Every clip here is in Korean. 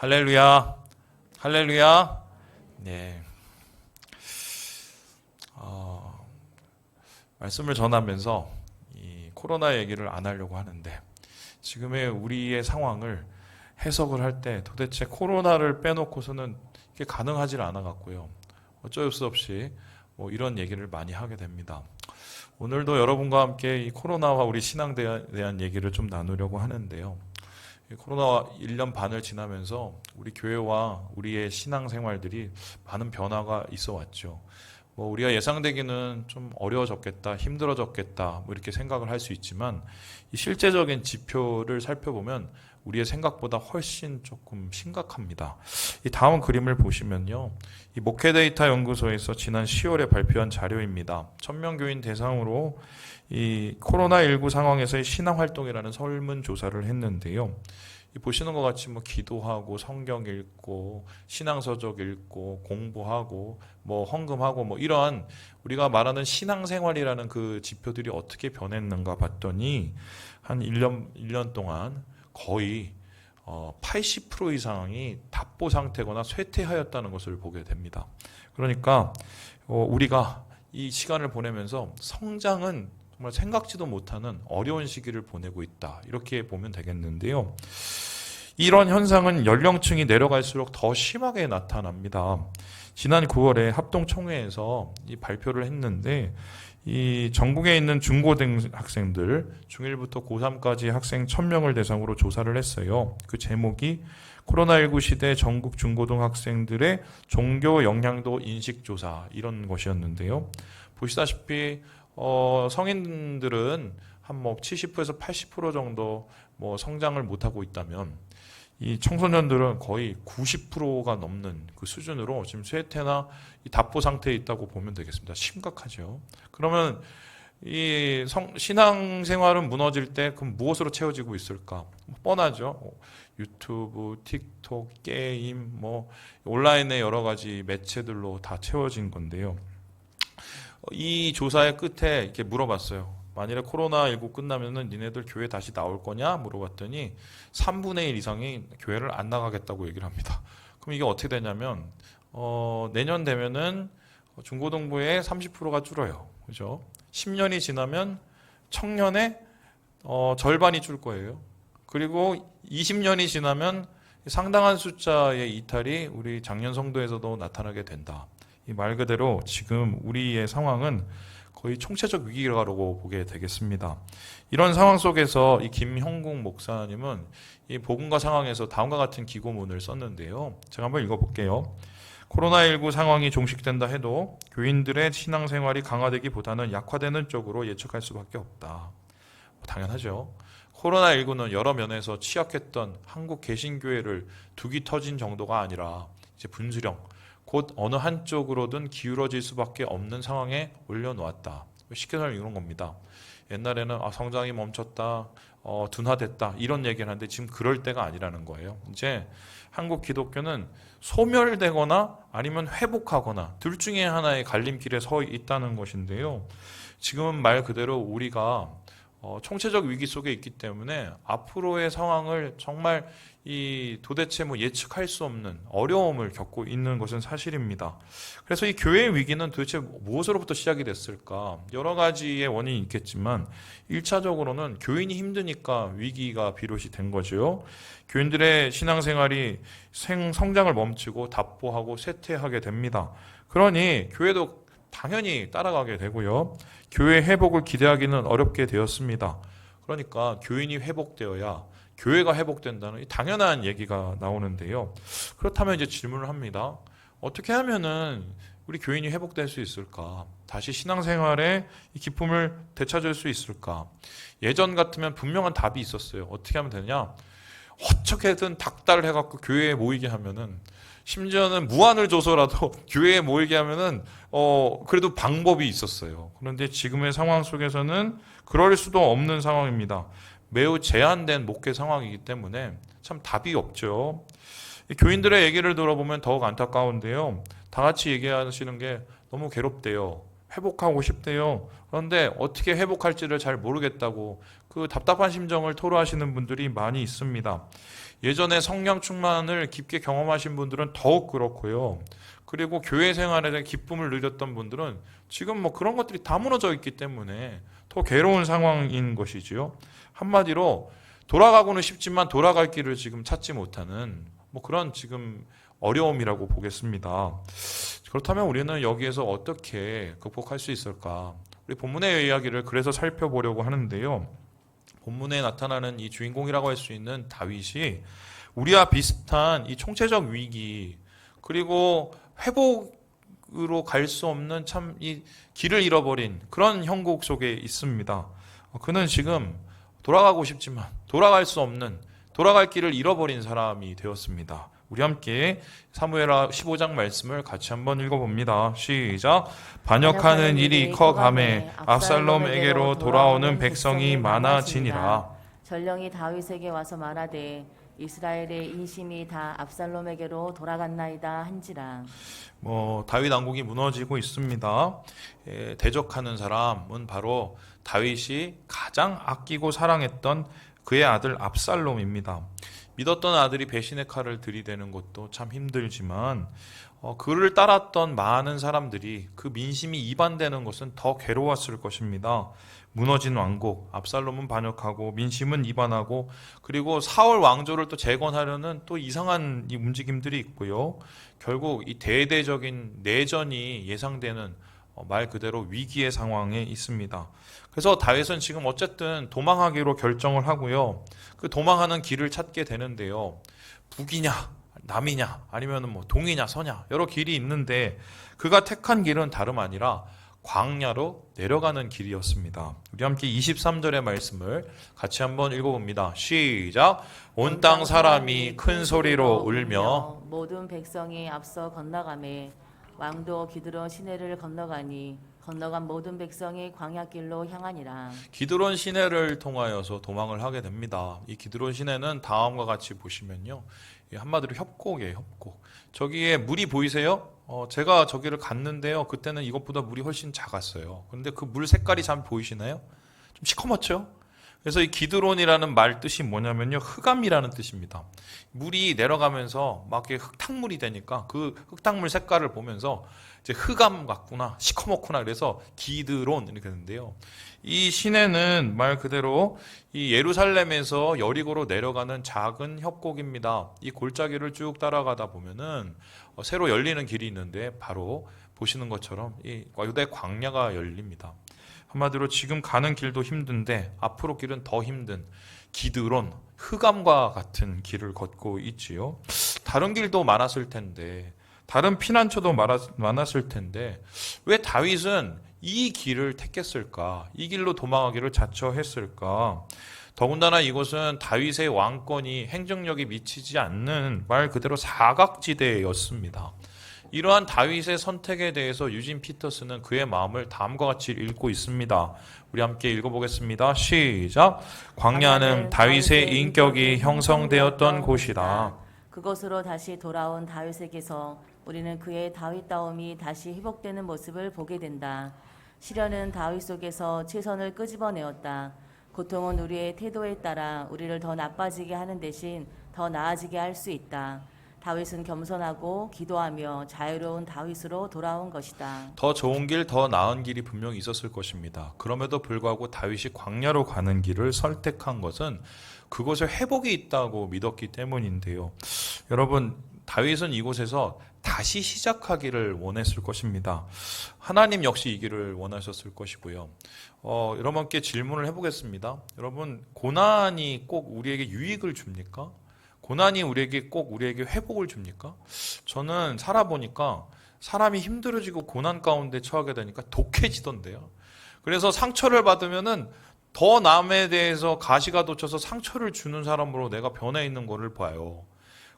할렐루야, 할렐루야. 네, 말씀을 전하면서 이 코로나 얘기를 안 하려고 하는데 지금의 우리의 상황을 해석을 할 때 도대체 코로나를 빼놓고서는 이게 가능하지 않아 갖고요. 어쩔 수 없이 이런 얘기를 많이 하게 됩니다. 오늘도 여러분과 함께 이 코로나와 우리 신앙에 대한 얘기를 좀 나누려고 하는데요. 코로나 1년 반을 지나면서 우리 교회와 우리의 신앙생활들이 많은 변화가 있어 왔죠. 우리가 예상되기는 좀 어려워졌겠다, 힘들어졌겠다, 이렇게 생각을 할 수 있지만, 이 실제적인 지표를 살펴보면 우리의 생각보다 훨씬 조금 심각합니다. 이 다음 그림을 보시면요. 이 목회데이터 연구소에서 지난 10월에 발표한 자료입니다. 1000명 교인 대상으로 이 코로나19 상황에서의 신앙활동이라는 설문조사를 했는데요. 보시는 것 같이 기도하고 성경 읽고 신앙서적 읽고 공부하고 헌금하고 이러한 우리가 말하는 신앙생활이라는 그 지표들이 어떻게 변했는가 봤더니 한 1년 동안 거의 80% 이상이 답보 상태거나 쇠퇴하였다는 것을 보게 됩니다. 그러니까 우리가 이 시간을 보내면서 성장은 정말 생각지도 못하는 어려운 시기를 보내고 있다. 이렇게 보면 되겠는데요. 이런 현상은 연령층이 내려갈수록 더 심하게 나타납니다. 지난 9월에 합동총회에서 이 발표를 했는데 이 전국에 있는 중고등학생들 중1부터 고3까지 학생 1000명을 대상으로 조사를 했어요. 그 제목이 코로나19 시대 전국 중고등학생들의 종교 영향도 인식조사 이런 것이었는데요. 보시다시피 성인들은 한 70%에서 80% 정도 성장을 못하고 있다면 이 청소년들은 거의 90%가 넘는 그 수준으로 지금 쇠퇴나 이 답보 상태에 있다고 보면 되겠습니다. 심각하죠. 그러면 이 신앙생활은 무너질 때 그럼 무엇으로 채워지고 있을까? 뻔하죠. 유튜브, 틱톡, 게임, 온라인의 여러 가지 매체들로 다 채워진 건데요. 이 조사의 끝에 이렇게 물어봤어요. 만일에 코로나19 끝나면은 니네들 교회 다시 나올 거냐? 물어봤더니 3분의 1 이상이 교회를 안 나가겠다고 얘기를 합니다. 그럼 이게 어떻게 되냐면, 내년 되면은 중고등부의 30%가 줄어요. 그죠? 10년이 지나면 청년의 절반이 줄 거예요. 그리고 20년이 지나면 상당한 숫자의 이탈이 우리 장년 성도에서도 나타나게 된다. 이 말 그대로 지금 우리의 상황은 거의 총체적 위기라고 보게 되겠습니다. 이런 상황 속에서 이 김형국 목사님은 이 복음과 상황에서 다음과 같은 기고문을 썼는데요. 제가 한번 읽어볼게요. 코로나19 상황이 종식된다 해도 교인들의 신앙생활이 강화되기보다는 약화되는 쪽으로 예측할 수밖에 없다. 당연하죠. 코로나19는 여러 면에서 취약했던 한국 개신교회를 둑이 터진 정도가 아니라 이제 분수령, 곧 어느 한쪽으로든 기울어질 수밖에 없는 상황에 올려놓았다. 쉽게 설명 이런 겁니다. 옛날에는 성장이 멈췄다, 둔화됐다 이런 얘기를 하는데 지금 그럴 때가 아니라는 거예요. 이제 한국 기독교는 소멸되거나 아니면 회복하거나 둘 중에 하나의 갈림길에 서 있다는 것인데요. 지금은 말 그대로 우리가 총체적 위기 속에 있기 때문에 앞으로의 상황을 정말 도대체 예측할 수 없는 어려움을 겪고 있는 것은 사실입니다. 그래서 이 교회의 위기는 도대체 무엇으로부터 시작이 됐을까? 여러 가지의 원인이 있겠지만 1차적으로는 교인이 힘드니까 위기가 비롯이 된 거죠. 교인들의 신앙생활이 성장을 멈추고 답보하고 쇠퇴하게 됩니다. 그러니 교회도 당연히 따라가게 되고요. 교회 회복을 기대하기는 어렵게 되었습니다. 그러니까 교인이 회복되어야 교회가 회복된다는 당연한 얘기가 나오는데요. 그렇다면 이제 질문을 합니다. 어떻게 하면은 우리 교인이 회복될 수 있을까? 다시 신앙생활의 이 기쁨을 되찾을 수 있을까? 예전 같으면 분명한 답이 있었어요. 어떻게 하면 되냐? 어떻게든 닥달을 해갖고 교회에 모이게 하면은 심지어는 무안을 줘서라도 교회에 모이게 하면은 그래도 방법이 있었어요. 그런데 지금의 상황 속에서는 그럴 수도 없는 상황입니다. 매우 제한된 목회 상황이기 때문에 참 답이 없죠. 교인들의 얘기를 들어보면 더욱 안타까운데요. 다 같이 얘기하시는 게 너무 괴롭대요. 회복하고 싶대요. 그런데 어떻게 회복할지를 잘 모르겠다고 그 답답한 심정을 토로하시는 분들이 많이 있습니다. 예전에 성령 충만을 깊게 경험하신 분들은 더욱 그렇고요. 그리고 교회 생활에 기쁨을 누렸던 분들은 지금 뭐 그런 것들이 다 무너져 있기 때문에 더 괴로운 상황인 것이지요. 한마디로 돌아가고는 싶지만 돌아갈 길을 지금 찾지 못하는 뭐 그런 지금 어려움이라고 보겠습니다. 그렇다면 우리는 여기에서 어떻게 극복할 수 있을까? 우리 본문의 이야기를 그래서 살펴보려고 하는데요. 본문에 나타나는 이 주인공이라고 할 수 있는 다윗이 우리와 비슷한 이 총체적 위기 그리고 회복으로 갈 수 없는 참 이 길을 잃어버린 그런 형국 속에 있습니다. 그는 지금 돌아가고 싶지만 돌아갈 수 없는 돌아갈 길을 잃어버린 사람이 되었습니다. 우리 함께 사무엘하 15장 말씀을 같이 한번 읽어봅니다. 시작. 반역하는 일이 커가매 압살롬에게로 돌아오는 백성이 많아지니라. 전령이 다윗에게 와서 말하되 이스라엘의 인심이 다 압살롬에게로 돌아갔나이다 한지라. 다윗 왕국이 무너지고 있습니다. 대적하는 사람은 바로 다윗이 가장 아끼고 사랑했던 그의 아들 압살롬입니다. 믿었던 아들이 배신의 칼을 들이대는 것도 참 힘들지만 그를 따랐던 많은 사람들이 그 민심이 이반되는 것은 더 괴로웠을 것입니다. 무너진 왕국, 압살롬은 반역하고 민심은 이반하고 그리고 사울 왕조를 또 재건하려는 또 이상한 이 움직임들이 있고요. 결국 이 대대적인 내전이 예상되는 말 그대로 위기의 상황에 있습니다. 그래서 다윗은 지금 어쨌든 도망하기로 결정을 하고요. 그 도망하는 길을 찾게 되는데요. 북이냐, 남이냐, 아니면 뭐 동이냐, 서냐 여러 길이 있는데 그가 택한 길은 다름 아니라 광야로 내려가는 길이었습니다. 우리 함께 23절의 말씀을 같이 한번 읽어봅니다. 시작. 온 땅 사람이 큰 소리로 울며 모든 백성이 앞서 건너가매 왕도 기드론 시내를 건너가니 건너간 모든 백성이 광야길로 향하니라. 기드론 시내를 통하여서 도망을 하게 됩니다. 이 기드론 시내는 다음과 같이 보시면요, 한마디로 협곡이에요. 협곡. 저기에 물이 보이세요? 제가 저기를 갔는데요. 그때는 이것보다 물이 훨씬 작았어요. 그런데 그 물 색깔이 잘 보이시나요? 좀 시커멓죠? 그래서 이 기드론이라는 말 뜻이 뭐냐면요, 흑암이라는 뜻입니다. 물이 내려가면서 막 이렇게 흙탕물이 되니까 그 흙탕물 색깔을 보면서 이제 흑암 같구나, 시커멓구나, 그래서 기드론 이렇게 되는데요. 이 시내는 말 그대로 이 예루살렘에서 여리고로 내려가는 작은 협곡입니다. 이 골짜기를 쭉 따라가다 보면은 새로 열리는 길이 있는데 바로 보시는 것처럼 이 유대 광야가 열립니다. 한마디로 지금 가는 길도 힘든데 앞으로 길은 더 힘든 기드론, 흑암과 같은 길을 걷고 있지요. 다른 길도 많았을 텐데, 다른 피난처도 많았을 텐데 왜 다윗은 이 길을 택했을까? 이 길로 도망하기를 자처했을까? 더군다나 이곳은 다윗의 왕권이 행정력이 미치지 않는 말 그대로 사각지대였습니다. 이러한 다윗의 선택에 대해서 유진 피터스는 그의 마음을 다음과 같이 읽고 있습니다. 우리 함께 읽어보겠습니다. 시작. 광야는 다윗의 인격이 형성되었던 곳이다. 그것으로 다시 돌아온 다윗에게서 우리는 그의 다윗다움이 다시 회복되는 모습을 보게 된다. 시련은 다윗 속에서 최선을 끄집어내었다. 고통은 우리의 태도에 따라 우리를 더 나빠지게 하는 대신 더 나아지게 할 수 있다. 다윗은 겸손하고 기도하며 자유로운 다윗으로 돌아온 것이다. 더 좋은 길, 더 나은 길이 분명히 있었을 것입니다. 그럼에도 불구하고 다윗이 광야로 가는 길을 선택한 것은 그곳에 회복이 있다고 믿었기 때문인데요. 여러분, 다윗은 이곳에서 다시 시작하기를 원했을 것입니다. 하나님 역시 이 길을 원하셨을 것이고요. 여러분께 질문을 해보겠습니다. 여러분, 고난이 꼭 우리에게 유익을 줍니까? 고난이 꼭 우리에게 회복을 줍니까? 저는 살아보니까 사람이 힘들어지고 고난 가운데 처하게 되니까 독해지던데요. 그래서 상처를 받으면은 더 남에 대해서 가시가 돋쳐서 상처를 주는 사람으로 내가 변해 있는 것을 봐요.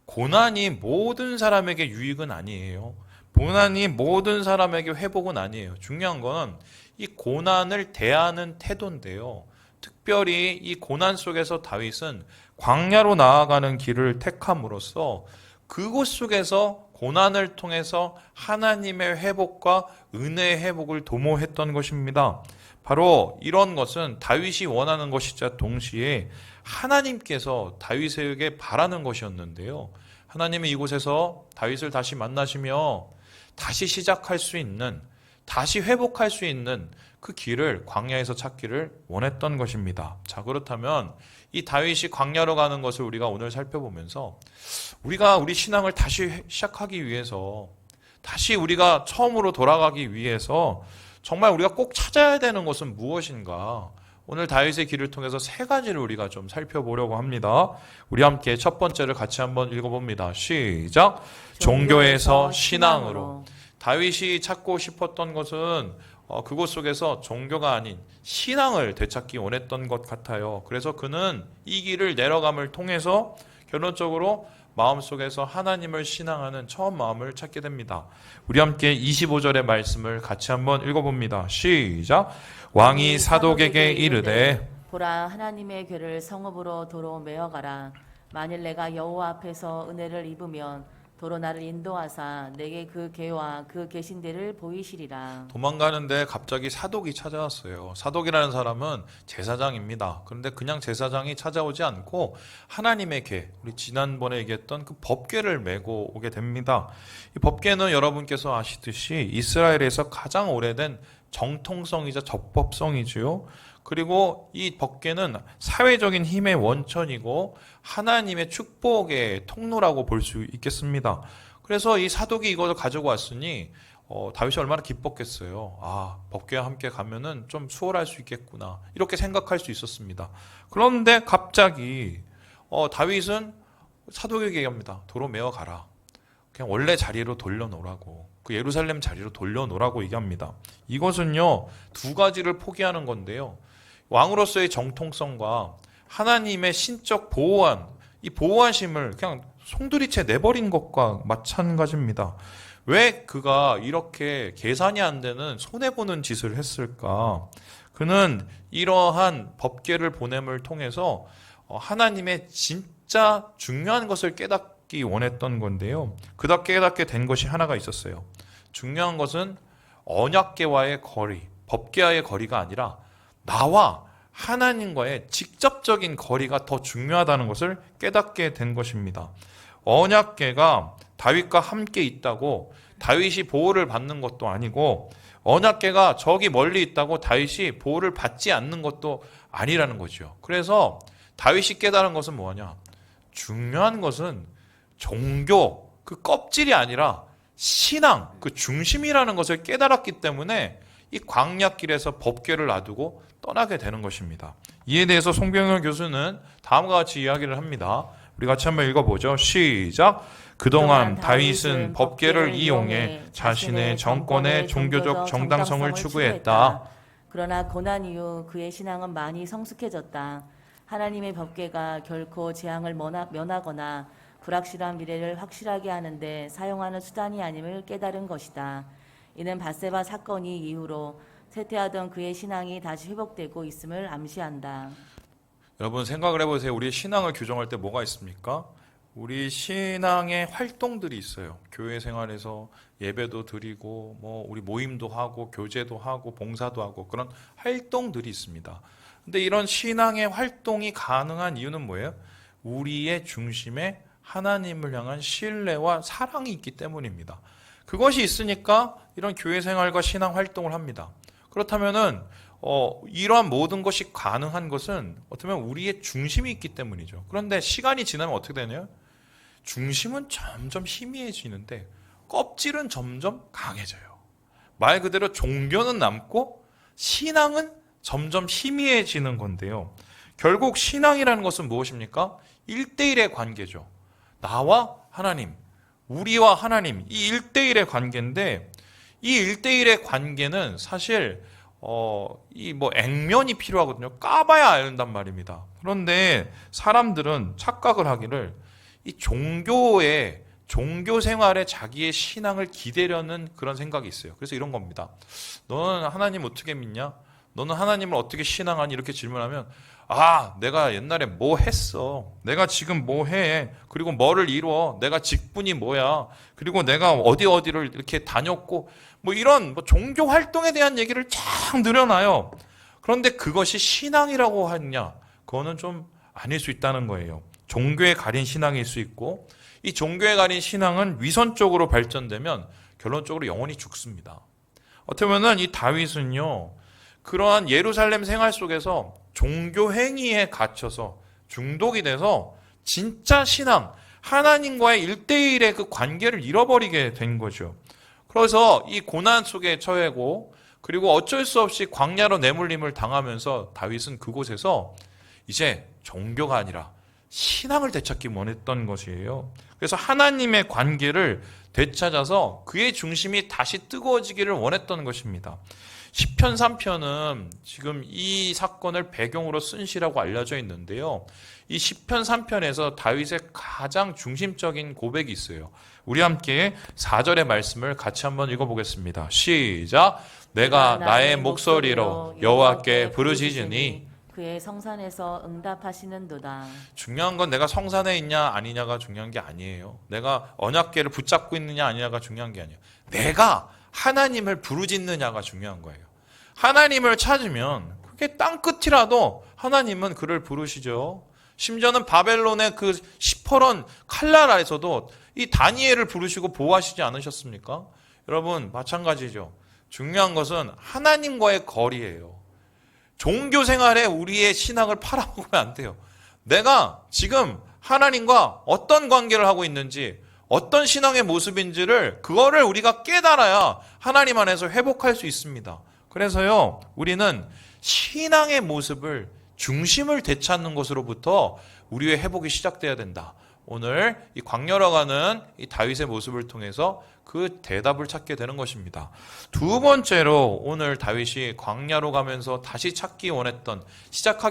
고난이 모든 사람에게 유익은 아니에요. 고난이 모든 사람에게 회복은 아니에요. 중요한 건 이 고난을 대하는 태도인데요. 특별히 이 고난 속에서 다윗은 광야로 나아가는 길을 택함으로써 그곳 속에서 고난을 통해서 하나님의 회복과 은혜의 회복을 도모했던 것입니다. 바로 이런 것은 다윗이 원하는 것이자 동시에 하나님께서 다윗에게 바라는 것이었는데요. 하나님은 이곳에서 다윗을 다시 만나시며 다시 시작할 수 있는, 다시 회복할 수 있는 그 길을 광야에서 찾기를 원했던 것입니다. 자, 그렇다면 이 다윗이 광야로 가는 것을 우리가 오늘 살펴보면서 우리가 우리 신앙을 다시 시작하기 위해서, 다시 우리가 처음으로 돌아가기 위해서 정말 우리가 꼭 찾아야 되는 것은 무엇인가? 오늘 다윗의 길을 통해서 세 가지를 우리가 좀 살펴보려고 합니다. 우리 함께 첫 번째를 같이 한번 읽어봅니다. 시작. 종교에서 신앙으로. 다윗이 찾고 싶었던 것은 그곳 속에서 종교가 아닌 신앙을 되찾기 원했던 것 같아요. 그래서 그는 이 길을 내려감을 통해서 결론적으로 마음속에서 하나님을 신앙하는 처음 마음을 찾게 됩니다. 우리 함께 25절의 말씀을 같이 한번 읽어봅니다. 시작. 왕이 사독에게 이르되 보라, 하나님의 궤를 성읍으로 도로 메어가라. 만일 내가 여호와 앞에서 은혜를 입으면 도로 나를 인도하사 내게 그 궤와 그 계신 데를 보이시리라. 도망가는데 갑자기 사독이 찾아왔어요. 사독이라는 사람은 제사장입니다. 그런데 그냥 제사장이 찾아오지 않고 하나님의 궤, 우리 지난번에 얘기했던 그 법궤를 메고 오게 됩니다. 이 법궤는 여러분께서 아시듯이 이스라엘에서 가장 오래된 정통성이자 적법성이지요. 그리고 이 법궤는 사회적인 힘의 원천이고 하나님의 축복의 통로라고 볼 수 있겠습니다. 그래서 이 사독이 이것을 가지고 왔으니 다윗이 얼마나 기뻤겠어요. 아, 법궤와 함께 가면은 좀 수월할 수 있겠구나, 이렇게 생각할 수 있었습니다. 그런데 갑자기 다윗은 사독에게 얘기합니다. 도로 메어 가라. 그냥 원래 자리로 돌려놓으라고, 그 예루살렘 자리로 돌려놓으라고 얘기합니다. 이것은요, 두 가지를 포기하는 건데요. 왕으로서의 정통성과 하나님의 신적 보호한, 이 보호하심을 그냥 송두리째 내버린 것과 마찬가지입니다. 왜 그가 이렇게 계산이 안 되는 손해보는 짓을 했을까? 그는 이러한 법궤를 보냄을 통해서 하나님의 진짜 중요한 것을 깨닫기 원했던 건데요. 그다 깨닫게 된 것이 하나가 있었어요. 중요한 것은 언약궤와의 거리, 법궤와의 거리가 아니라 나와 하나님과의 직접적인 거리가 더 중요하다는 것을 깨닫게 된 것입니다. 언약궤가 다윗과 함께 있다고 다윗이 보호를 받는 것도 아니고, 언약궤가 저기 멀리 있다고 다윗이 보호를 받지 않는 것도 아니라는 거죠. 그래서 다윗이 깨달은 것은 뭐냐? 중요한 것은 종교, 그 껍질이 아니라 신앙, 그 중심이라는 것을 깨달았기 때문에 이 광야길에서 법궤를 놔두고 떠나게 되는 것입니다. 이에 대해서 송병열 교수는 다음과 같이 이야기를 합니다. 우리 같이 한번 읽어보죠. 시작. 그동안 다윗은 법궤를 이용해 자신의 정권의 종교적 정당성을 추구했다. 그러나 고난 이후 그의 신앙은 많이 성숙해졌다. 하나님의 법궤가 결코 재앙을 면하거나 불확실한 미래를 확실하게 하는데 사용하는 수단이 아님을 깨달은 것이다. 이는 밧세바 사건이 이후로 쇠퇴하던 그의 신앙이 다시 회복되고 있음을 암시한다. 여러분 생각을 해보세요. 우리 신앙을 규정할 때 뭐가 있습니까? 우리 신앙의 활동들이 있어요. 교회 생활에서 예배도 드리고, 우리 모임도 하고, 교제도 하고, 봉사도 하고, 그런 활동들이 있습니다. 근데 이런 신앙의 활동이 가능한 이유는 뭐예요? 우리의 중심에 하나님을 향한 신뢰와 사랑이 있기 때문입니다. 그것이 있으니까 이런 교회 생활과 신앙 활동을 합니다. 그렇다면은 이러한 모든 것이 가능한 것은 어떻게 보면 우리의 중심이 있기 때문이죠. 그런데 시간이 지나면 어떻게 되나요? 중심은 점점 희미해지는데 껍질은 점점 강해져요. 말 그대로 종교는 남고 신앙은 점점 희미해지는 건데요. 결국 신앙이라는 것은 무엇입니까? 1대1의 관계죠. 나와 하나님, 우리와 하나님, 이 1대1의 관계인데, 이 1대1의 관계는 사실 액면이 필요하거든요. 까봐야 알는단 말입니다. 그런데 사람들은 착각을 하기를 이 종교 생활에 자기의 신앙을 기대려는 그런 생각이 있어요. 그래서 이런 겁니다. 너는 하나님 어떻게 믿냐? 너는 하나님을 어떻게 신앙하니? 이렇게 질문하면, 내가 옛날에 뭐 했어? 내가 지금 뭐 해? 그리고 뭐를 이루어? 내가 직분이 뭐야? 그리고 내가 어디를 이렇게 다녔고, 이런 종교 활동에 대한 얘기를 쫙 늘어놔요. 그런데 그것이 신앙이라고 하느냐? 그거는 좀 아닐 수 있다는 거예요. 종교에 가린 신앙일 수 있고, 이 종교에 가린 신앙은 위선적으로 발전되면 결론적으로 영혼이 죽습니다. 어떻게 보면 이 다윗은요, 그러한 예루살렘 생활 속에서 종교 행위에 갇혀서 중독이 돼서 진짜 신앙, 하나님과의 1대1의 그 관계를 잃어버리게 된 거죠. 그래서 이 고난 속에 처해고, 그리고 어쩔 수 없이 광야로 내몰림을 당하면서 다윗은 그곳에서 이제 종교가 아니라 신앙을 되찾기 원했던 것이에요. 그래서 하나님의 관계를 되찾아서 그의 중심이 다시 뜨거워지기를 원했던 것입니다. 시편 3편은 지금 이 사건을 배경으로 쓴 시라고 알려져 있는데요. 이 시편 3편에서 다윗의 가장 중심적인 고백이 있어요. 우리 함께 4절의 말씀을 같이 한번 읽어보겠습니다. 시작. 내가 나의 목소리로 여호와께 부르짖으니 그의 성산에서 응답하시는도다. 중요한 건 내가 성산에 있냐 아니냐가 중요한 게 아니에요. 내가 언약궤를 붙잡고 있느냐 아니냐가 중요한 게 아니에요. 내가 하나님을 부르짖느냐가 중요한 거예요. 하나님을 찾으면 그게 땅끝이라도 하나님은 그를 부르시죠. 심지어는 바벨론의 그 시퍼런 칼날에서도 이 다니엘을 부르시고 보호하시지 않으셨습니까? 여러분 마찬가지죠. 중요한 것은 하나님과의 거리예요. 종교 생활에 우리의 신앙을 팔아먹으면 안 돼요. 내가 지금 하나님과 어떤 관계를 하고 있는지, 어떤 신앙의 모습인지를 그거를 우리가 깨달아야 하나님 안에서 회복할 수 있습니다. 그래서요, 우리는 신앙의 모습을 중심을 되찾는 것으로부터 우리의 회복이 시작돼야 된다. 오늘 이 광야로 가는 이 다윗의 모습을 통해서 그 대답을 찾게 되는 것입니다. 두 번째로 오늘 다윗이 광야로 가면서 다시 시작하기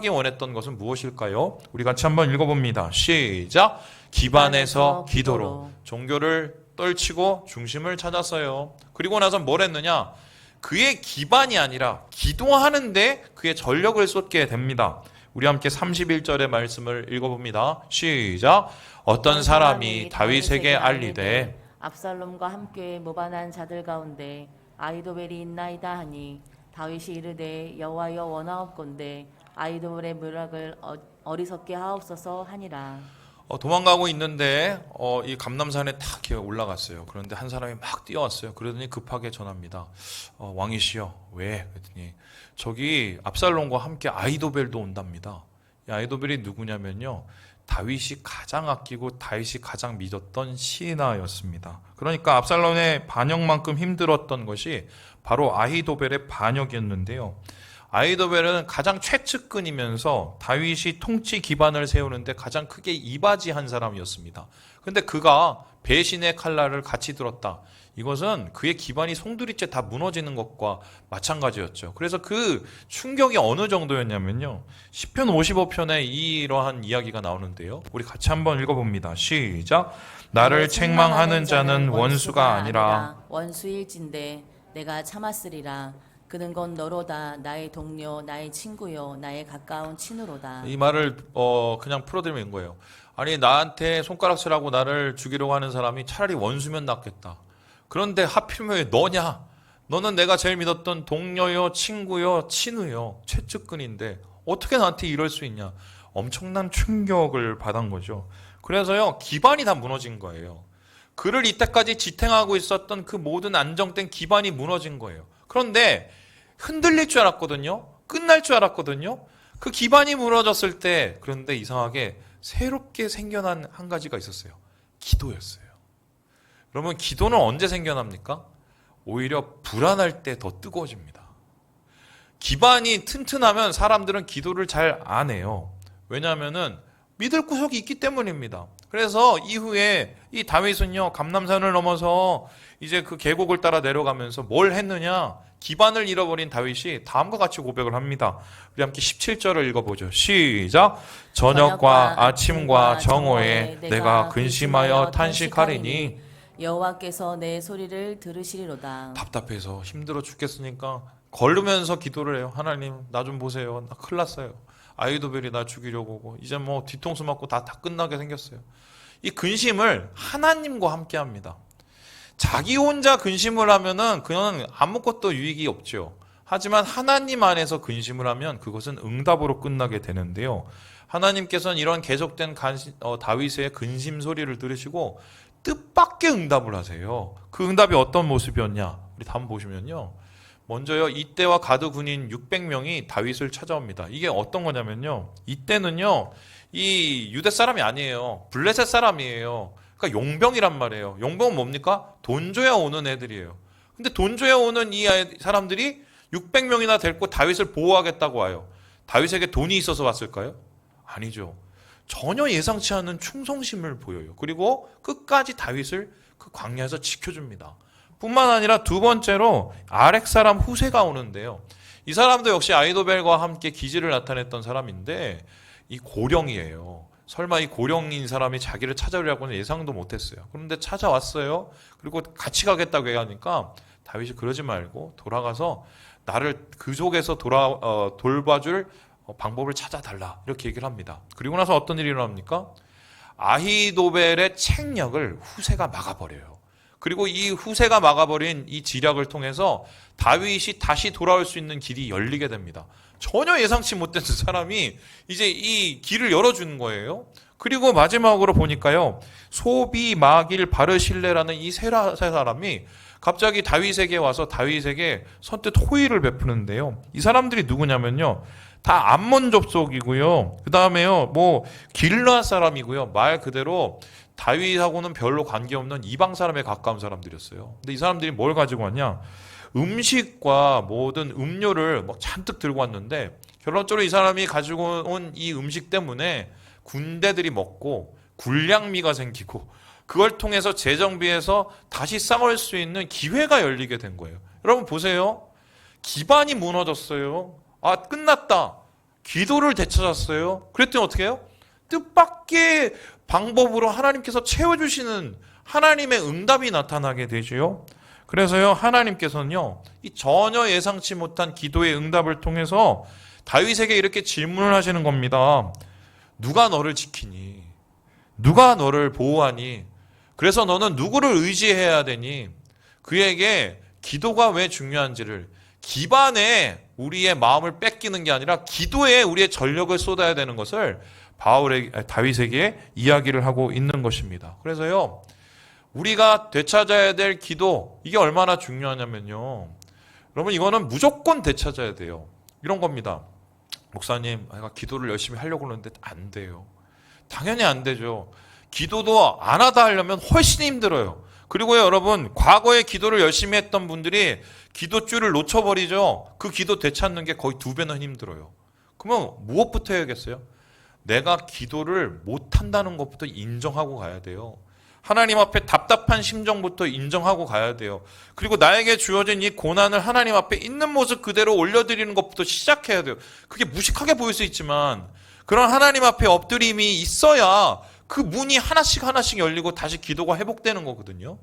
원했던 것은 무엇일까요? 우리 같이 한번 읽어봅니다. 시작. 기반에서 기도로. 종교를 떨치고 중심을 찾았어요. 그리고 나서 뭘 했느냐? 그의 기반이 아니라 기도하는데 그의 전력을 쏟게 됩니다. 우리 함께 31절의 말씀을 읽어봅니다. 시작. 어떤 사람이 다윗에게 알리되 압살롬과 함께 모반한 자들 가운데 아히도벨이 있나이다 하니 다윗이 이르되 여호와여 원하옵건대 아히도벨의 묘락을 어리석게 하옵소서 하니라. 도망가고 있는데 이 감람산에 탁 올라갔어요. 그런데 한 사람이 막 뛰어왔어요. 그러더니 급하게 전합니다. 왕이시여 왜? 그랬더니 저기 압살롬과 함께 아히도벨도 온답니다. 이 아히도벨이 누구냐면요, 다윗이 가장 아끼고 다윗이 가장 믿었던 신하였습니다. 그러니까 압살롬의 반역만큼 힘들었던 것이 바로 아히도벨의 반역이었는데요. 아히도벨은 가장 최측근이면서 다윗이 통치 기반을 세우는데 가장 크게 이바지한 사람이었습니다. 그런데 그가 배신의 칼날을 같이 들었다. 이것은 그의 기반이 송두리째 다 무너지는 것과 마찬가지였죠. 그래서 그 충격이 어느 정도였냐면요, 시편 55편에 이러한 이야기가 나오는데요. 우리 같이 한번 읽어봅니다. 시작. 나를 책망하는 자는 원수가 아니라 원수일진데 내가 참았으리라. 그는 곧 너로다. 나의 동료, 나의 친구요, 나의 가까운 친으로다. 이 말을 그냥 풀어드리면 거예요. 아니, 나한테 손가락질하고 나를 죽이려고 하는 사람이 차라리 원수면 낫겠다. 그런데 하필이면 왜 너냐? 너는 내가 제일 믿었던 동료요, 친구요, 친우요, 최측근인데 어떻게 나한테 이럴 수 있냐? 엄청난 충격을 받은 거죠. 그래서요, 기반이 다 무너진 거예요. 그를 이때까지 지탱하고 있었던 그 모든 안정된 기반이 무너진 거예요. 그런데 흔들릴 줄 알았거든요. 끝날 줄 알았거든요. 그 기반이 무너졌을 때, 그런데 이상하게 새롭게 생겨난 한 가지가 있었어요. 기도였어요. 여러분, 기도는 언제 생겨납니까? 오히려 불안할 때 더 뜨거워집니다. 기반이 튼튼하면 사람들은 기도를 잘 안 해요. 왜냐하면은 믿을 구석이 있기 때문입니다. 그래서 이후에 이 다윗은요, 감람산을 넘어서 이제 그 계곡을 따라 내려가면서 뭘 했느냐? 기반을 잃어버린 다윗이 다음과 같이 고백을 합니다. 우리 함께 17절을 읽어보죠. 시작. 저녁과 아침과 정오에 내가 근심하여 탄식하리니 여호와께서 내 소리를 들으시리로다. 답답해서 힘들어 죽겠으니까 걸으면서 기도를 해요. 하나님, 나 좀 보세요. 나 큰일 났어요. 아히도벨이 나 죽이려고 오고 이제 뭐 뒤통수 맞고 다 끝나게 생겼어요. 이 근심을 하나님과 함께 합니다. 자기 혼자 근심을 하면은 그냥 아무것도 유익이 없죠. 하지만 하나님 안에서 근심을 하면 그것은 응답으로 끝나게 되는데요. 하나님께서는 이런 계속된 다윗의 근심 소리를 들으시고 뜻밖의 응답을 하세요. 그 응답이 어떤 모습이었냐? 우리 다음 보시면요. 먼저요, 이때와 가드 군인 600명이 다윗을 찾아옵니다. 이게 어떤 거냐면요. 이때는요, 이 유대 사람이 아니에요. 블레셋 사람이에요. 그러니까 용병이란 말이에요. 용병은 뭡니까? 돈 줘야 오는 애들이에요. 근데 돈 줘야 오는 이 사람들이 600명이나 데리고 다윗을 보호하겠다고 와요. 다윗에게 돈이 있어서 왔을까요? 아니죠. 전혀 예상치 않은 충성심을 보여요. 그리고 끝까지 다윗을 그 광야에서 지켜줍니다. 뿐만 아니라 두 번째로 아렉 사람 후세가 오는데요. 이 사람도 역시 아이도벨과 함께 기지를 나타냈던 사람인데 이 고령이에요. 설마 이 고령인 사람이 자기를 찾아오려고는 예상도 못했어요. 그런데 찾아왔어요. 그리고 같이 가겠다고 하니까 다윗이 그러지 말고 돌아가서 나를 그 속에서 돌봐줄 방법을 찾아달라 이렇게 얘기를 합니다. 그리고 나서 어떤 일이 일어납니까? 아히도벨의 책략을 후세가 막아버려요. 그리고 이 후세가 막아버린 이 지략을 통해서 다윗이 다시 돌아올 수 있는 길이 열리게 됩니다. 전혀 예상치 못했던 사람이 이제 이 길을 열어주는 거예요. 그리고 마지막으로 보니까요, 소비, 마길, 바르실레라는 이 세 사람이 갑자기 다윗에게 와서 다윗에게 선뜻 호의를 베푸는데요. 이 사람들이 누구냐면요, 다 암몬 족속이고요. 그 다음에요, 뭐 길르앗 사람이고요. 말 그대로 다윗하고는 별로 관계없는 이방 사람에 가까운 사람들이었어요. 근데 이 사람들이 뭘 가지고 왔냐? 음식과 모든 음료를 막 잔뜩 들고 왔는데 결론적으로 이 사람이 가지고 온 이 음식 때문에 군대들이 먹고 군량미가 생기고 그걸 통해서 재정비해서 다시 싸울 수 있는 기회가 열리게 된 거예요. 여러분 보세요. 기반이 무너졌어요. 아, 끝났다. 기도를 되찾았어요. 그랬더니 어떻게 해요? 뜻밖의 방법으로 하나님께서 채워주시는 하나님의 응답이 나타나게 되죠. 그래서요, 하나님께서는요, 이 전혀 예상치 못한 기도의 응답을 통해서 다윗에게 이렇게 질문을 하시는 겁니다. 누가 너를 지키니? 누가 너를 보호하니? 그래서 너는 누구를 의지해야 되니? 그에게 기도가 왜 중요한지를, 기반에 우리의 마음을 뺏기는 게 아니라 기도에 우리의 전력을 쏟아야 되는 것을 다윗에게 이야기를 하고 있는 것입니다. 그래서요, 우리가 되찾아야 될 기도, 이게 얼마나 중요하냐면요, 여러분 이거는 무조건 되찾아야 돼요. 이런 겁니다. 목사님, 내가 기도를 열심히 하려고 하는데 안 돼요. 당연히 안 되죠. 기도도 안 하다 하려면 훨씬 힘들어요. 그리고요, 여러분, 과거에 기도를 열심히 했던 분들이 기도줄을 놓쳐버리죠. 그 기도 되찾는 게 거의 2배는 힘들어요. 그러면 무엇부터 해야겠어요? 내가 기도를 못한다는 것부터 인정하고 가야 돼요. 하나님 앞에 답답한 심정부터 인정하고 가야 돼요. 그리고 나에게 주어진 이 고난을 하나님 앞에 있는 모습 그대로 올려드리는 것부터 시작해야 돼요. 그게 무식하게 보일 수 있지만 그런 하나님 앞에 엎드림이 있어야 그 문이 하나씩 하나씩 열리고 다시 기도가 회복되는 거거든요.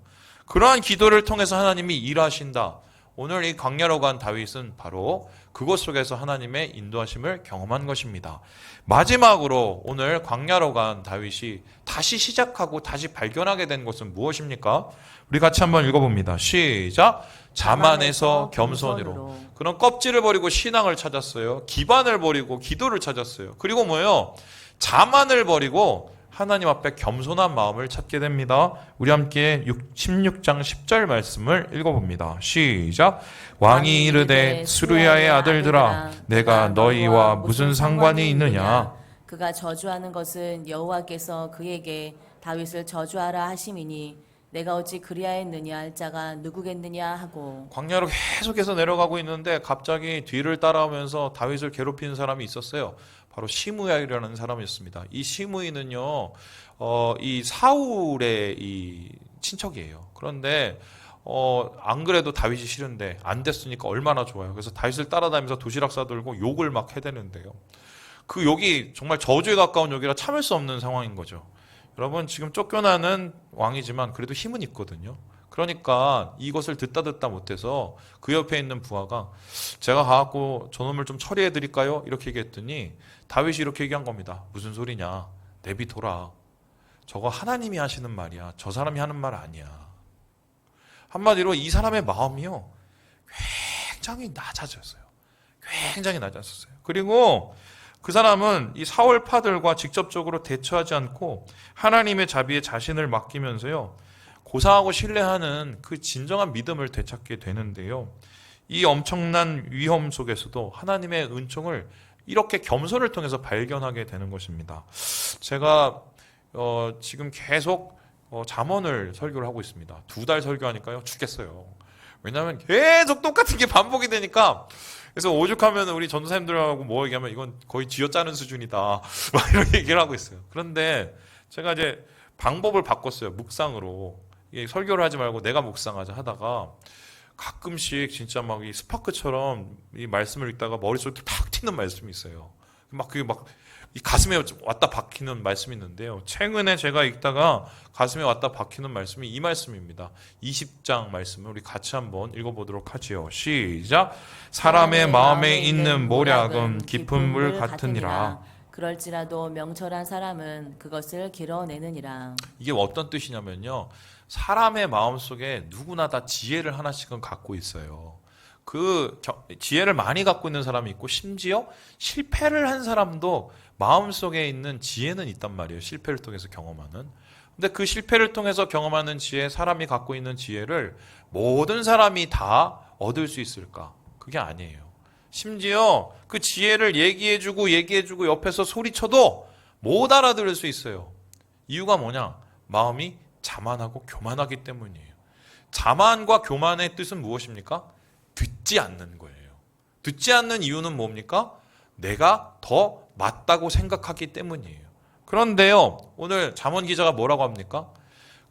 그러한 기도를 통해서 하나님이 일하신다. 오늘 이 광야로 간 다윗은 바로 그것 속에서 하나님의 인도하심을 경험한 것입니다. 마지막으로 오늘 광야로 간 다윗이 다시 시작하고 다시 발견하게 된 것은 무엇입니까? 우리 같이 한번 읽어봅니다. 시작! 자만해서 겸손으로. 그런 껍질을 버리고 신앙을 찾았어요. 기반을 버리고 기도를 찾았어요. 그리고 뭐예요? 자만을 버리고 하나님 앞에 겸손한 마음을 찾게 됩니다. 우리 함께 16장 10절 말씀을 읽어봅니다. 시작! 왕이 이르되 스루야의 아들들아, 내가 너희와 무슨 상관이 있느냐? 그가 저주하는 것은 여호와께서 그에게 다윗을 저주하라 하심이니 내가 어찌 그리하였느냐 할 자가 누구겠느냐 하고. 광야로 계속해서 내려가고 있는데 갑자기 뒤를 따라오면서 다윗을 괴롭히는 사람이 있었어요. 바로 시므야이라는 사람이었습니다. 이 시므이는요, 이 사울의 이 친척이에요. 그런데 안 그래도 다윗이 싫은데 안 됐으니까 얼마나 좋아요. 그래서 다윗을 따라다니면서 도시락 싸들고 욕을 막 해대는데요. 그 욕이 정말 저주에 가까운 욕이라 참을 수 없는 상황인 거죠. 여러분, 지금 쫓겨나는 왕이지만 그래도 힘은 있거든요. 그러니까 이것을 듣다 못해서 그 옆에 있는 부하가 제가 가갖고 저놈을 좀 처리해 드릴까요? 이렇게 얘기했더니 다윗이 이렇게 얘기한 겁니다. 무슨 소리냐? 내비둬라. 저거 하나님이 하시는 말이야. 저 사람이 하는 말 아니야. 한마디로 이 사람의 마음이요, 굉장히 낮아졌어요. 굉장히 낮았었어요. 그리고 그 사람은 이 사울파들과 직접적으로 대처하지 않고 하나님의 자비에 자신을 맡기면서요, 고사하고 신뢰하는 그 진정한 믿음을 되찾게 되는데요. 이 엄청난 위험 속에서도 하나님의 은총을 이렇게 겸손을 통해서 발견하게 되는 것입니다. 제가 지금 계속 잠언을 설교를 하고 있습니다. 2달 설교하니까요 죽겠어요. 왜냐하면 계속 똑같은 게 반복이 되니까. 그래서 오죽하면 우리 전도사님들하고 뭐 얘기하면 이건 거의 쥐어짜는 수준이다 막 이런 얘기를 하고 있어요. 그런데 제가 이제 방법을 바꿨어요. 묵상으로. 설교를 하지 말고 내가 묵상하자 하다가 가끔씩 진짜 막 이 스파크처럼 이 말씀을 읽다가 머릿속에 탁 튀는 말씀이 있어요. 막 그게 막 이 가슴에 왔다 박히는 말씀이 있는데요. 최근에 제가 읽다가 가슴에 왔다 박히는 말씀이 이 말씀입니다. 20장 말씀을 우리 같이 한번 읽어보도록 하지요. 시작. 사람의 마음에 있는 모략은 깊은 물 같으니라. 그럴지라도 명철한 사람은 그것을 길어내느니라. 이게 어떤 뜻이냐면요. 사람의 마음속에 누구나 다 지혜를 하나씩은 갖고 있어요. 그 지혜를 많이 갖고 있는 사람이 있고 심지어 실패를 한 사람도 마음속에 있는 지혜는 있단 말이에요. 실패를 통해서 경험하는. 근데 그 실패를 통해서 경험하는 지혜, 사람이 갖고 있는 지혜를 모든 사람이 다 얻을 수 있을까? 그게 아니에요. 심지어 그 지혜를 얘기해주고 옆에서 소리쳐도 못 알아들을 수 있어요. 이유가 뭐냐? 마음이 자만하고 교만하기 때문이에요. 자만과 교만의 뜻은 무엇입니까? 듣지 않는 거예요. 듣지 않는 이유는 뭡니까? 내가 더 맞다고 생각하기 때문이에요. 그런데요, 오늘 잠언 기자가 뭐라고 합니까?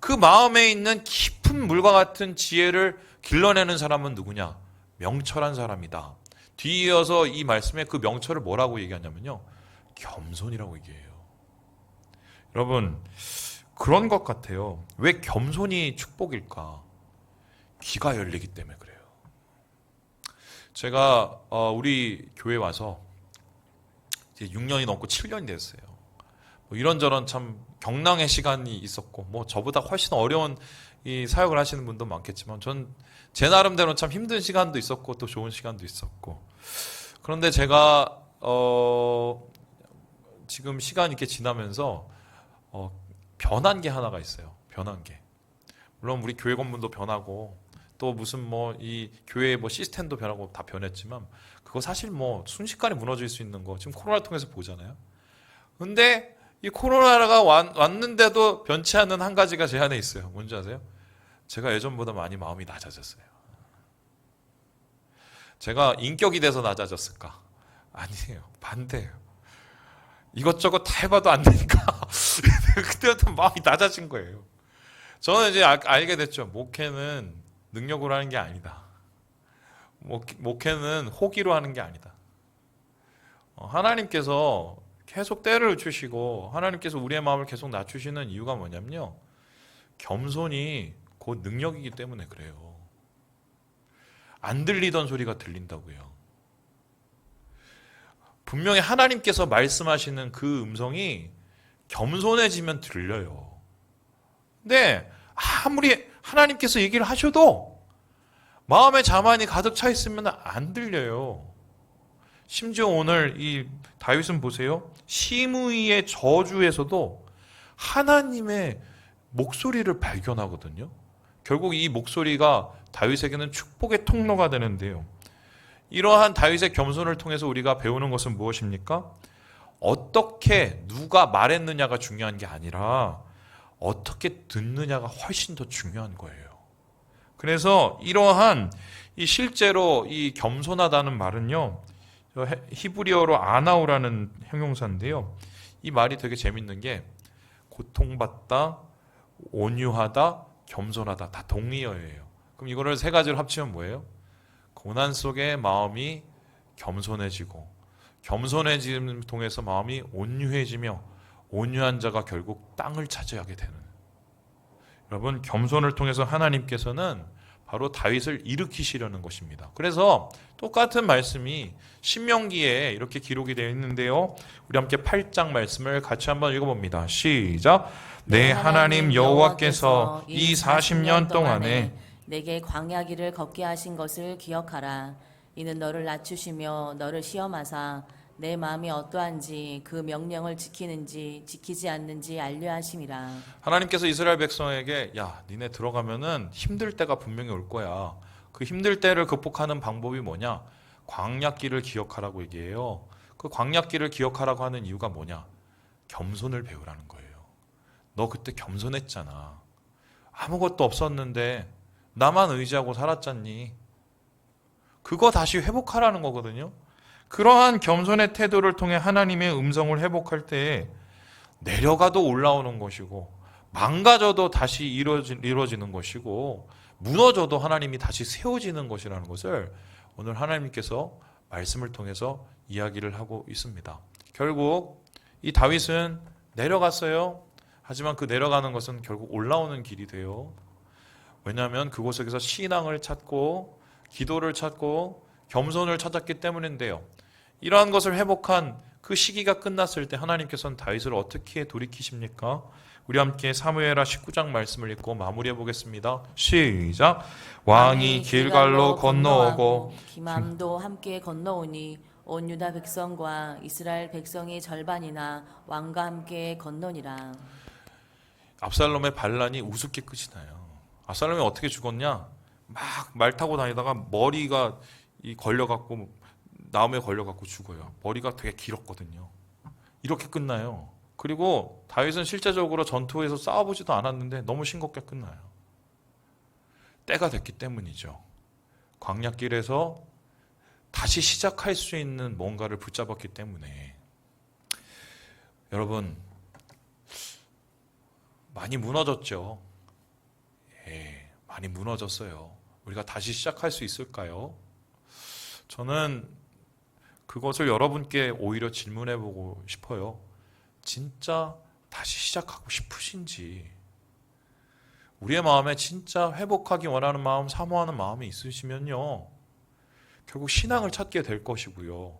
그 마음에 있는 깊은 물과 같은 지혜를 길러내는 사람은 누구냐? 명철한 사람이다. 뒤이어서 이 말씀에 그 명철을 뭐라고 얘기하냐면요, 겸손이라고 얘기해요. 여러분, 그런 것 같아요. 왜 겸손이 축복일까? 귀가 열리기 때문에 그래요. 제가 우리 교회 와서 이제 6년이 넘고 7년이 됐어요. 뭐 이런저런 참 경랑의 시간이 있었고, 뭐 저보다 훨씬 어려운 이 사역을 하시는 분도 많겠지만, 전 제 나름대로 참 힘든 시간도 있었고 또 좋은 시간도 있었고. 그런데 제가 지금 시간이 이렇게 지나면서 변한 게 하나가 있어요. 변한 게. 물론 우리 교회 건물도 변하고 또 무슨 뭐 이 교회 뭐 시스템도 변하고 다 변했지만, 그거 사실 뭐 순식간에 무너질 수 있는 거 지금 코로나를 통해서 보잖아요. 근데 이 코로나가 왔는데도 변치 않는 한 가지가 제 안에 있어요. 뭔지 아세요? 제가 예전보다 많이 마음이 낮아졌어요. 제가 인격이 돼서 낮아졌을까? 아니에요. 반대예요. 이것저것 다 해봐도 안 되니까 그때부터 마음이 낮아진 거예요. 저는 이제 알게 됐죠. 목회는 능력으로 하는 게 아니다. 목회는 호기로 하는 게 아니다. 하나님께서 계속 때를 주시고 하나님께서 우리의 마음을 계속 낮추시는 이유가 뭐냐면요, 겸손이 곧 능력이기 때문에 그래요. 안 들리던 소리가 들린다고요. 분명히 하나님께서 말씀하시는 그 음성이 겸손해지면 들려요. 근데 아무리 하나님께서 얘기를 하셔도 마음에 자만이 가득 차 있으면 안 들려요. 심지어 오늘 이 다윗은 보세요. 심의의 저주에서도 하나님의 목소리를 발견하거든요. 결국 이 목소리가 다윗에게는 축복의 통로가 되는데요. 이러한 다윗의 겸손을 통해서 우리가 배우는 것은 무엇입니까? 어떻게 누가 말했느냐가 중요한 게 아니라 어떻게 듣느냐가 훨씬 더 중요한 거예요. 그래서 이러한 이 실제로 이 겸손하다는 말은요, 히브리어로 아나우라는 형용사인데요. 이 말이 되게 재밌는 게 고통받다, 온유하다, 겸손하다 다 동의어예요. 그럼 이거를 세 가지를 합치면 뭐예요? 고난 속에 마음이 겸손해지고, 겸손해짐을 통해서 마음이 온유해지며, 온유한 자가 결국 땅을 차지하게 되는. 여러분, 겸손을 통해서 하나님께서는 바로 다윗을 일으키시려는 것입니다. 그래서 똑같은 말씀이 신명기에 이렇게 기록이 되어 있는데요. 우리 함께 8장 말씀을 같이 한번 읽어봅니다. 시작. 내 하나님 여호와께서 이 40년 동안에 내게 광야 길을 걷게 하신 것을 기억하라. 이는 너를 낮추시며 너를 시험하사 내 마음이 어떠한지 그 명령을 지키는지 지키지 않는지 알려 하심이라. 하나님께서 이스라엘 백성에게 야, 니네 들어가면은 힘들 때가 분명히 올 거야. 그 힘들 때를 극복하는 방법이 뭐냐? 광야길을 기억하라고 얘기해요. 그 광야길을 기억하라고 하는 이유가 뭐냐? 겸손을 배우라는 거예요. 너 그때 겸손했잖아. 아무것도 없었는데 나만 의지하고 살았잖니. 그거 다시 회복하라는 거거든요. 그러한 겸손의 태도를 통해 하나님의 음성을 회복할 때 내려가도 올라오는 것이고 망가져도 다시 이루어지는 것이고 무너져도 하나님이 다시 세워지는 것이라는 것을 오늘 하나님께서 말씀을 통해서 이야기를 하고 있습니다. 결국 이 다윗은 내려갔어요. 하지만 그 내려가는 것은 결국 올라오는 길이 돼요. 왜냐하면 그곳에서 신앙을 찾고 기도를 찾고 겸손을 찾았기 때문인데요. 이러한 것을 회복한 그 시기가 끝났을 때 하나님께서는 다윗을 어떻게 돌이키십니까? 우리 함께 사무엘하 19장 말씀을 읽고 마무리해 보겠습니다. 시작. 왕이 길갈로 건너오고 기맘도 함께 건너오니 온 유다 백성과 이스라엘 백성이 절반이나 왕과 함께 건너니라. 압살롬의 반란이 우습게 끝이 나요. 압살롬이 어떻게 죽었냐? 막 말 타고 다니다가 머리가 걸려갖고 나무에 걸려갖고 죽어요. 머리가 되게 길었거든요. 이렇게 끝나요. 그리고 다윗은 실제적으로 전투에서 싸워보지도 않았는데 너무 싱겁게 끝나요. 때가 됐기 때문이죠. 광야길에서 다시 시작할 수 있는 뭔가를 붙잡았기 때문에. 여러분, 많이 무너졌죠. 예, 많이 무너졌어요. 우리가 다시 시작할 수 있을까요? 저는 그것을 여러분께 오히려 질문해 보고 싶어요. 진짜 다시 시작하고 싶으신지, 우리의 마음에 진짜 회복하기 원하는 마음, 사모하는 마음이 있으시면요, 결국 신앙을 찾게 될 것이고요,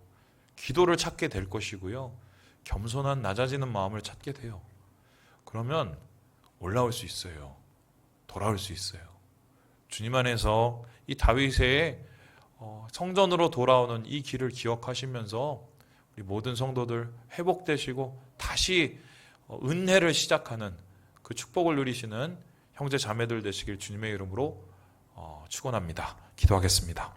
기도를 찾게 될 것이고요, 겸손한 낮아지는 마음을 찾게 돼요. 그러면 올라올 수 있어요. 돌아올 수 있어요. 주님 안에서 이 다윗의 성전으로 돌아오는 이 길을 기억하시면서 우리 모든 성도들 회복되시고 다시 은혜를 시작하는 그 축복을 누리시는 형제 자매들 되시길 주님의 이름으로 축원합니다. 기도하겠습니다.